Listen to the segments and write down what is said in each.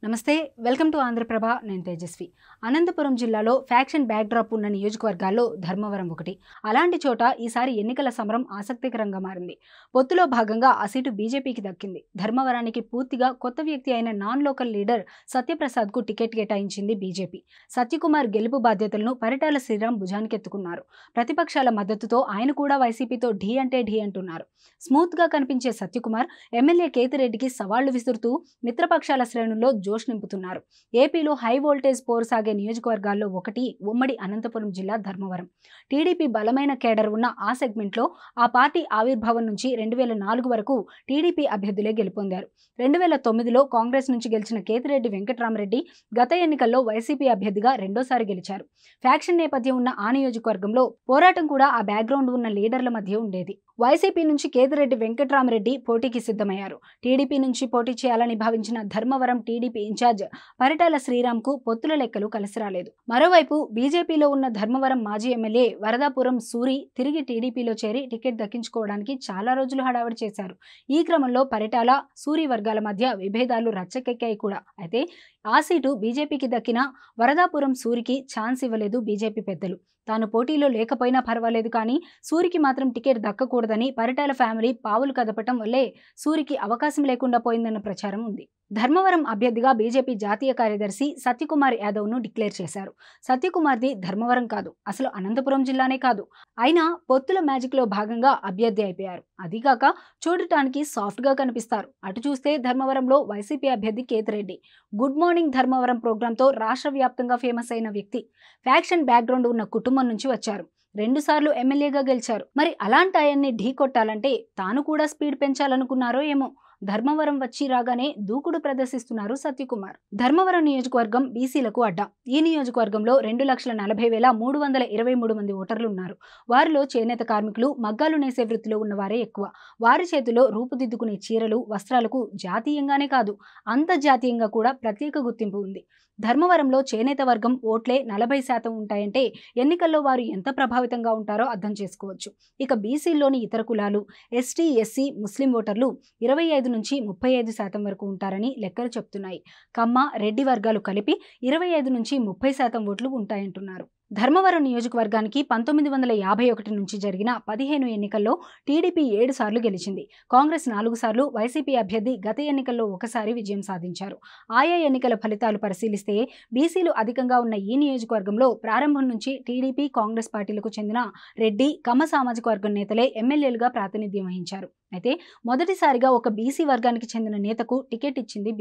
నమస్తే welcome to Andhraprabha నేను తేజస్వి అనంతపురం జిల్లాలో ఫ్యాక్షన్ బ్యాక్ డ్రాప్ ఉన్న నియోజకవర్గాల్లో ధర్మవరం ఒకటి అలాంటి చోట ఈసారి ఎన్నికల సమరం ఆసక్తికరంగా మారింది పొత్తులో భాగంగా ఆ సీటు బీజేపీకి దక్కింది ధర్మవరానికి పూర్తిగా కొత్త వ్యక్తి అయిన నాన్ లోకల్ లీడర్ సత్యప్రసాద్కు టికెట్ కేటాయించింది బీజేపీ సత్యకుమార్ గెలుపు బాధ్యతలను పరిటాల శ్రీరామ్ భుజానికెత్తుకున్నారు ప్రతిపక్షాల మద్దతుతో ఆయన కూడా వైసీపీతో ఢీ అంటే ఢీ అంటున్నారు స్మూత్ గా కనిపించే సత్యకుమార్ ఎమ్మెల్యే కేతిరెడ్డికి సవాళ్లు విసురుతూ మిత్రపక్షాల శ్రేణుల్లో జోష్ నింపుతున్నారు ఏపీలో హై వోల్టేజ్ పోరు సాగే నియోజకవర్గాల్లో ఒకటి ఉమ్మడి అనంతపురం జిల్లా ధర్మవరం టీడీపీ బలమైన కేడర్ ఉన్న ఆ సెగ్మెంట్లో ఆ పార్టీ ఆవిర్భావం నుంచి 2004 వరకు టీడీపీ అభ్యర్థులే గెలుపొందారు 2009లో కాంగ్రెస్ నుంచి గెలిచిన కేతిరెడ్డి వెంకట్రామరెడ్డి గత ఎన్నికల్లో వైసీపీ అభ్యర్థిగా రెండోసారి గెలిచారు ఫ్యాక్షన్ నేపథ్యం ఉన్న ఆ నియోజకవర్గంలో పోరాటం కూడా ఆ బ్యాక్గ్రౌండ్ ఉన్న లీడర్ల మధ్య ఉండేది వైసీపీ నుంచి కేతిరెడ్డి వెంకట్రామరెడ్డి పోటీకి సిద్ధమయ్యారు టీడీపీ నుంచి పోటీ చేయాలని భావించిన ధర్మవరం టీడీపీ ఇన్ఛార్జ్ పరిటాల శ్రీరామ్కు పొత్తుల లెక్కలు కలిసి రాలేదు మరోవైపు బీజేపీలో ఉన్న ధర్మవరం మాజీ ఎమ్మెల్యే వరదాపురం సూరి తిరిగి టీడీపీలో చేరి టికెట్ దక్కించుకోవడానికి చాలా రోజులు హడావిడి చేశారు ఈ క్రమంలో పరిటాల సూరి వర్గాల మధ్య విభేదాలు రచ్చకెక్కాయి కూడా అయితే ఆ సీటు బీజేపీకి దక్కిన వరదాపురం సూరికి ఛాన్స్ ఇవ్వలేదు బీజేపీ పెద్దలు తాను పోటీలో లేకపోయినా పర్వాలేదు కానీ సూరికి మాత్రం టికెట్ దక్కకూడదని పరిటాల ఫ్యామిలీ పావులు కదపటం వల్లే సూరికి అవకాశం లేకుండా పోయిందన్న ప్రచారం ఉంది ధర్మవరం అభ్యర్థిగా బీజేపీ జాతీయ కార్యదర్శి సత్యకుమార్ యాదవ్ను డిక్లేర్ చేశారు సత్యకుమార్ది ధర్మవరం కాదు అసలు అనంతపురం జిల్లానే కాదు అయినా పొత్తుల మ్యాజిక్ లో భాగంగా అభ్యర్థి అయిపోయారు అదిగాక చూడటానికి సాఫ్ట్ గా కనిపిస్తారు అటు చూస్తే ధర్మవరంలో వైసీపీ అభ్యర్థి కేతిరెడ్డి గుడ్ మార్నింగ్ ధర్మవరం ప్రోగ్రాంతో రాష్ట్ర వ్యాప్తంగా ఫేమస్ అయిన వ్యక్తి ఫ్యాక్షన్ బ్యాక్గ్రౌండ్ ఉన్న కుటుంబం నుంచి వచ్చారు 2 సార్లు ఎమ్మెల్యేగా గెలిచారు మరి అలాంటి ఆయన్ని ఢీ కొట్టాలంటే తాను కూడా స్పీడ్ పెంచాలనుకున్నారో ఏమో ధర్మవరం వచ్చి రాగానే దూకుడు ప్రదర్శిస్తున్నారు సత్యకుమార్ ధర్మవరం నియోజకవర్గం బీసీలకు అడ్డా ఈ నియోజకవర్గంలో 2,40,323 మంది ఓటర్లు ఉన్నారు వారిలో చేనేత కార్మికులు మగ్గాలు నేసే వృత్తిలో ఉన్నవారే ఎక్కువ వారి చేతిలో రూపుదిద్దుకునే చీరలు వస్త్రాలకు జాతీయంగానే కాదు అంతర్జాతీయంగా కూడా ప్రత్యేక గుర్తింపు ఉంది ధర్మవరంలో చేనేత వర్గం ఓట్లే 40% ఉంటాయంటే ఎన్నికల్లో వారు ఎంత ప్రభావితంగా ఉంటారో అర్థం చేసుకోవచ్చు ఇక బీసీల్లోని ఇతర కులాలు ఎస్టీ ఎస్సీ ముస్లిం ఓటర్లు 25 నుంచి 35% వరకు ఉంటారని లెక్కలు చెప్తున్నాయి కమ్మ రెడ్డి వర్గాలు కలిపి 25 నుంచి 30% ఓట్లు ఉంటాయంటున్నారు ధర్మవరం నియోజకవర్గానికి 1951 నుంచి జరిగిన 15 ఎన్నికల్లో టీడీపీ 7 సార్లు గెలిచింది కాంగ్రెస్ 4 సార్లు వైసీపీ అభ్యర్థి గత ఎన్నికల్లో ఒకసారి విజయం సాధించారు ఆయా ఎన్నికల ఫలితాలు పరిశీలిస్తే బీసీలు అధికంగా ఉన్న ఈ నియోజకవర్గంలో ప్రారంభం నుంచి టీడీపీ కాంగ్రెస్ పార్టీలకు చెందిన రెడ్డి కమ్మ సామాజిక వర్గం నేతలే ఎమ్మెల్యేలుగా ప్రాతినిధ్యం వహించారు అయితే మొదటిసారిగా ఒక బీసీ వర్గానికి చెందిన నేతకు టికెట్ ఇచ్చింది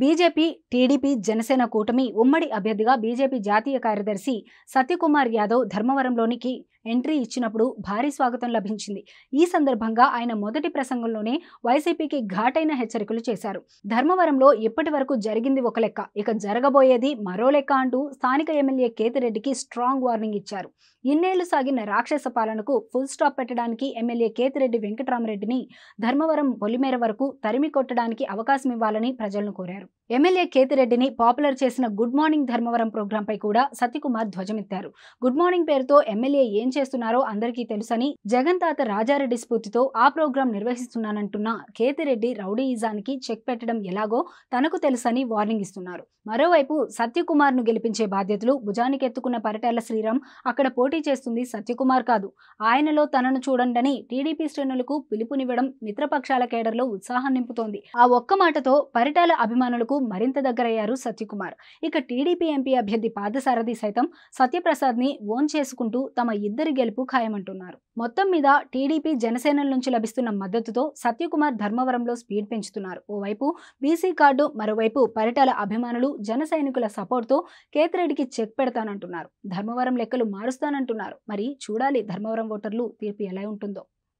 బీజేపీ టీడీపీ జనసేన కూటమి ఉమ్మడి అభ్యర్థిగా బీజేపీ జాతీయ కార్యదర్శి సత్యకుమార్ యాదవ్ ధర్మవరంలోనికి ఎంట్రీ ఇచ్చినప్పుడు భారీ స్వాగతం లభించింది ఈ సందర్భంగా ఆయన మొదటి ప్రసంగంలోనే వైసీపీకి ఘాటైన హెచ్చరికలు చేశారు ధర్మవరంలో ఇప్పటి వరకు జరిగింది ఒక లెక్క ఇక జరగబోయేది మరో లెక్క అంటూ స్థానిక ఎమ్మెల్యే కేతిరెడ్డికి స్ట్రాంగ్ వార్నింగ్ ఇచ్చారు ఇన్నేళ్లు సాగిన రాక్షస పాలనకు ఫుల్ స్టాప్ పెట్టడానికి ఎమ్మెల్యే కేతిరెడ్డి వెంకట్రామరెడ్డిని ధర్మవరం పొలిమేర వరకు తరిమి కొట్టడానికి అవకాశం ఇవ్వాలని ప్రజలను కోరారు ఎమ్మెల్యే కేతిరెడ్డిని పాపులర్ చేసిన గుడ్ మార్నింగ్ ధర్మవరం ప్రోగ్రాంపై కూడా సత్యకుమార్ ధ్వజమెత్తారు గుడ్ మార్నింగ్ పేరుతో ఎమ్మెల్యే ఏం చేస్తున్నారో అందరికీ తెలుసని జగన్ తాత రాజారెడ్డి స్ఫూర్తితో ఆ ప్రోగ్రాం నిర్వహిస్తున్నానంటున్న కేతిరెడ్డి రౌడీయిజానికి చెక్ పెట్టడం ఎలాగో తనకు తెలుసని వార్నింగ్ ఇస్తున్నారు మరోవైపు సత్యకుమార్ ను గెలిపించే బాధ్యతలు భుజానికెత్తుకున్న పరిటాల శ్రీరామ్ అక్కడ పోటీ చేస్తుంది సత్యకుమార్ కాదు ఆయనలో తనను చూడండని టీడీపీ శ్రేణులకు పిలుపునివ్వడం మిత్రపక్షాల కేడర్లో ఉత్సాహం నింపుతోంది ఆ ఒక్క మాటతో పరిటాల అభిమానులకు మరింత దగ్గరయ్యారు సత్యకుమార్ ఇక టీడీపీ ఎంపీ అభ్యర్థి పాదసారథి సైతం సత్యప్రసాద్ ని ఓన్ చేసుకుంటూ తమ ఇద్దరి గెలుపు ఖాయమంటున్నారు మొత్తం మీద టీడీపీ జనసేనల నుంచి లభిస్తున్న మద్దతుతో సత్యకుమార్ ధర్మవరంలో స్పీడ్ పెంచుతున్నారు ఓవైపు బీసీ కార్డు మరోవైపు పరిటాల అభిమానులు జన సైనికుల సపోర్ట్తో కేతిరెడ్డికి చెక్ పెడతానంటున్నారు ధర్మవరం లెక్కలు మారుస్తానంటున్నారు మరి చూడాలి ధర్మవరం ఓటర్లు తీర్పు ఎలా ఉంటుందో